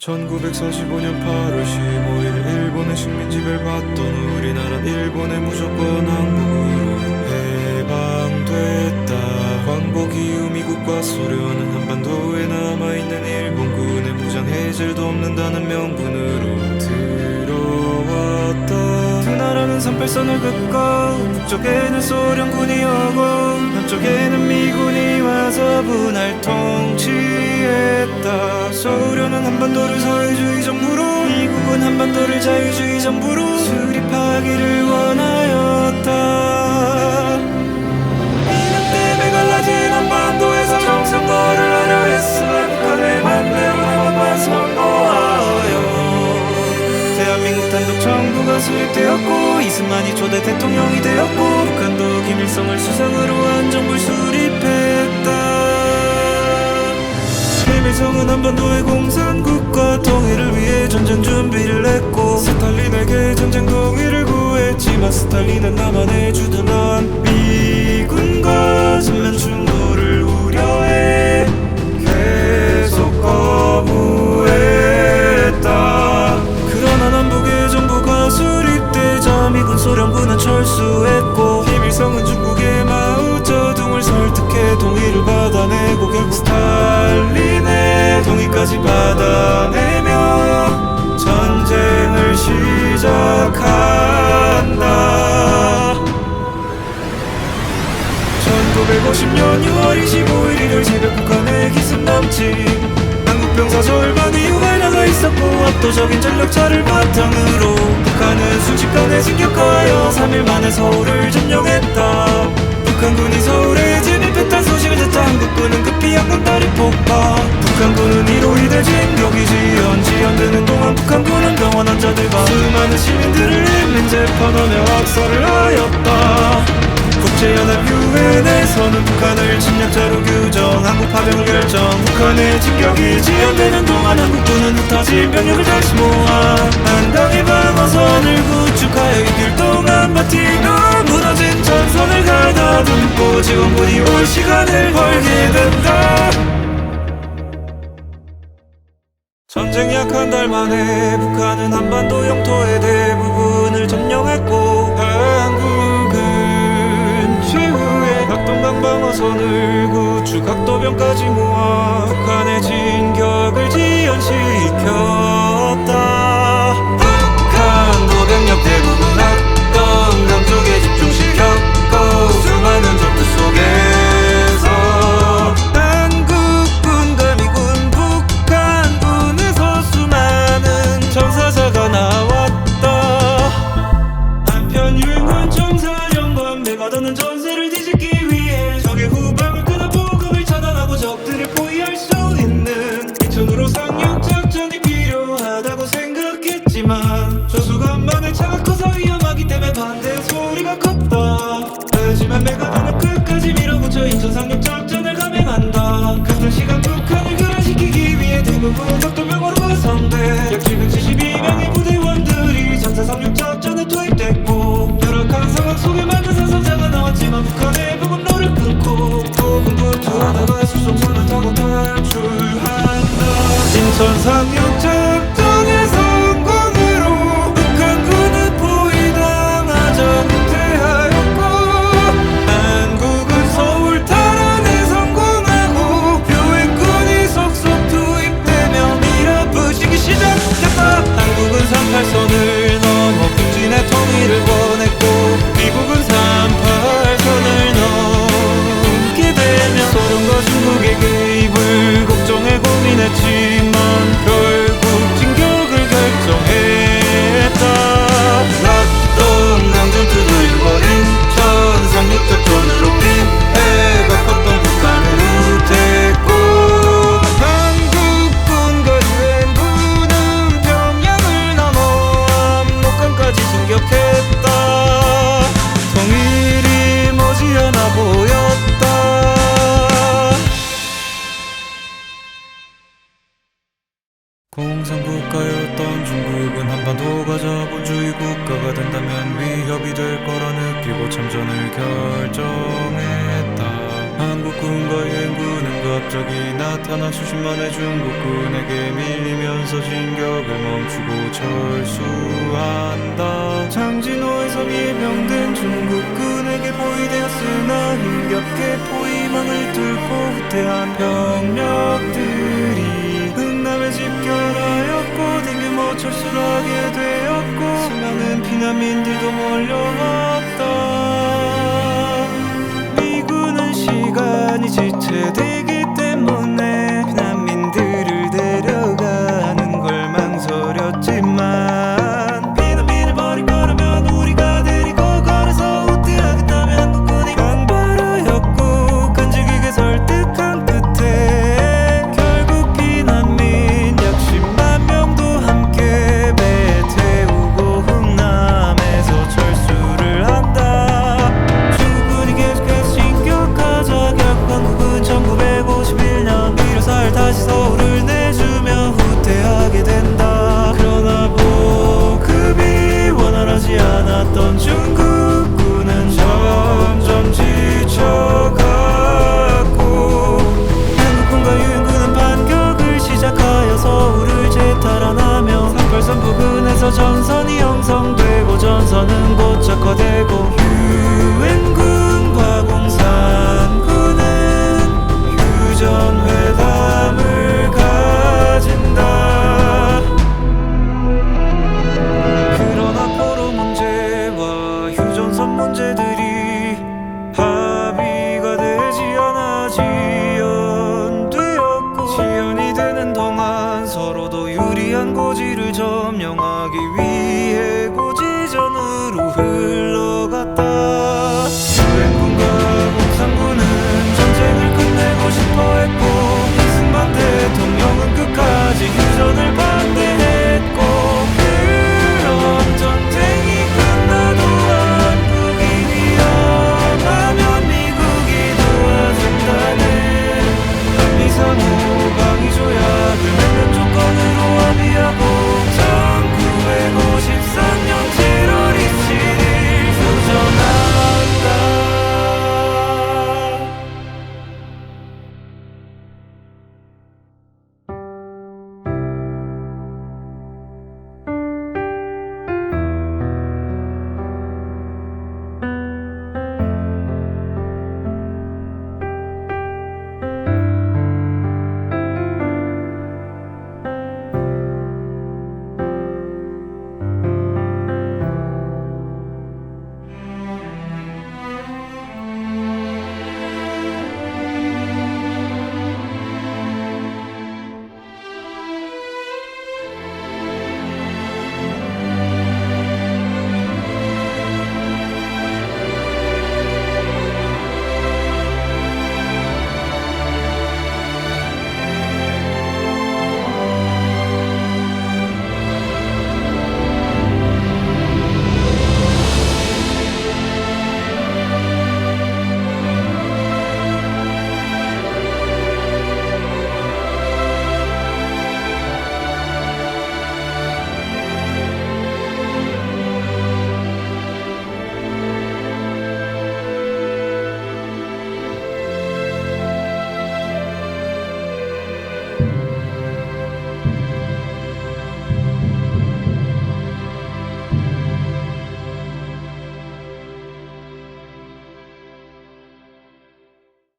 1945년 8월 15일 일본의 식민지배를 받던 우리나라 일본의 무조건 항복으로 해방됐다. 광복 이후 미국과 소련은 한반도에 남아있는 일본군의 무장 해제를 돕는다는 명분으로 들어왔다. 두 나라는 38선을 긋고 북쪽에는 소련군이 오고 남쪽에는 미군이 와서 분할 통치했다. 소련은 한반도를 사회주의 정부로, 미국은 한반도를 자유주의 정부로 수립하기를 원하였다. 이념 때문에 갈라진 한반도에서 정상거를 하려 했으나 북한의 반대로 해방만 선고하여 대한민국 단독 정부가 수립되었고 이승만이 초대 대통령이 되었고 북한도 김일성을 수상으로 한 정부를 수립했다. 김일성은 한반도의 공산국가 통일을 위해 전쟁 준비를 했고 스탈린에게 전쟁 동의를 구했지만 스탈린은 남한에 주둔한 미군과 전면 충돌을 우려해 계속 거부했다. 그러나 남북의 정부가 수립되자 미군 소련군은 철수했고 김일성은 중국의 마오쩌둥을 설득해 동의를 받아내고 결국 스탈린의 동의까지 받아내며 전쟁을 시작한다. 1950년 6월 25일 일요일 새벽 북한의 기습 남침, 한국병사 절반이 휴가에 나가 있었고 압도적인 전력차를 바탕으로 북한은 순식간에 진격하여 3일 만에 서울을 점령했다. 북한군이 서울에 진입했다는 소식을 듣자 한국군은 급히 양군다리 폭파. 북한군은 이로 인해 진격이 지연되는 동안 북한군은 병원 환자들과 수많은 시민들을 인민 재판하며 학살을 하였다. 국제연합 유엔에서는 북한을 침략자로 규정, 한국 파병을 결정. 북한의 진격이 지연되는 동안 한국군은 흩어진 병력을 다시 모아 한강의 방어선을 구축하여 이틀 동안 버티며 무너진 전선을 가다듬고 지원군이 올 시간을 벌게 된다. 전쟁 약 한 달 만에 북한은 한반도 영토의 대부분을 점령했고 한국은 최후의 낙동강 방어선을 구축 각도병까지 모아 북한의 진격을 지연시켰다. 북한도 병력 대부분 낙동강 쪽에 집중시켰고 수많은 전투 속에서 한국군과 미군 북한군에서 수많은 전사자가 나왔다. 한편 유엔군 정사령관 메가더는 전세를 뒤집기 위해 적의 후방을 끊어 보급을 차단하고 적들을 포위할 수 있는 인천으로 상륙 작전이 필요하다고 생각했지만 조수간만의 차가 커서 위험하기 때문에 반대 소리가 컸다. 하지만 메가더는 끝까지 밀어붙여 인천 상륙 작전을 감행한다. 같은 시간 북한을 교란시키기 위해 대부분 각도병으로 구성돼 약 772명의 부대원들이 전사 상륙 작전에 투입됐고 열악한 상황 속에 많은 사상자가 나왔지만 북한의 보급로를 끊고 고군분투하다가 수송선을 타고 탈출한다. 인천 상륙 작전의 성공으로 북한군은 포위당하자 후퇴하였고 한국은 서울 탈환에 성공하고 유엔군이 속속 투입되며 밀어붙이기 시작했다. 한국은 38선을 넘어 북진의 통일을 원했고 미국은 38선을 넘게 되며 소련과 중국의 개입을 걱정해 고민했지만 결국 진격을 결정했다. 낙동강 전투들과 인천 상륙작전으로 피해가 컸던 북한을 후퇴했고 한국군과 유엔군은 평양을 넘어 압록강까지 진격했다. 통일이 머지않아 보였다. 공산국가였던 중국은 한반도가 자본주의 국가가 된다면 위협이 될 거라 느끼고 참전을 결정했다. 한국군과 유엔군은 갑자기 나타난 수십만의 중국군에게 밀리면서 진격을 멈추고 철수한다. 장진호의 섬이 병든 중국군에게 포위되었으나 힘겹게 포위망을 뚫고 후퇴한 병력들이 흥남에 집결하였고 대규모 철수를 하게 되었고 수많은 피난민들도 몰려왔다. 미군은 시간이 지체되기 때문에 피난민들을 데려가는 걸 망설였지만 피난민을 버릴 거라면 우리가 데리고 걸어서 후퇴하겠다며 한국군이 강발하였고 끈질기게 설득한 끝에 결국 피난민 약 10만 명도 함께 배에 태우고 흥남에서 철수를 한다. 중국군이 계속해서 진격하자 결국 한국은 1951년 1월 4일 다시 서울을 내주며 후퇴하게 된다. 그러나 보급이 원활하지 않았던 중국군은 점점 지쳐갔고 한국군과 유엔군은 반격을 시작하여 서울을 재탈환하며 383 부근에서 전선이 형성되고 전선은 곧 적화되고 유엔군과 공산군은 휴전회담을 가진다. 그러나 포로 문제와 휴전선 문제들이 합의가 되지 않아 지연되었고 지연이 되는 동안 서로도 유리한 고지를 점령하기 위해 고지전으로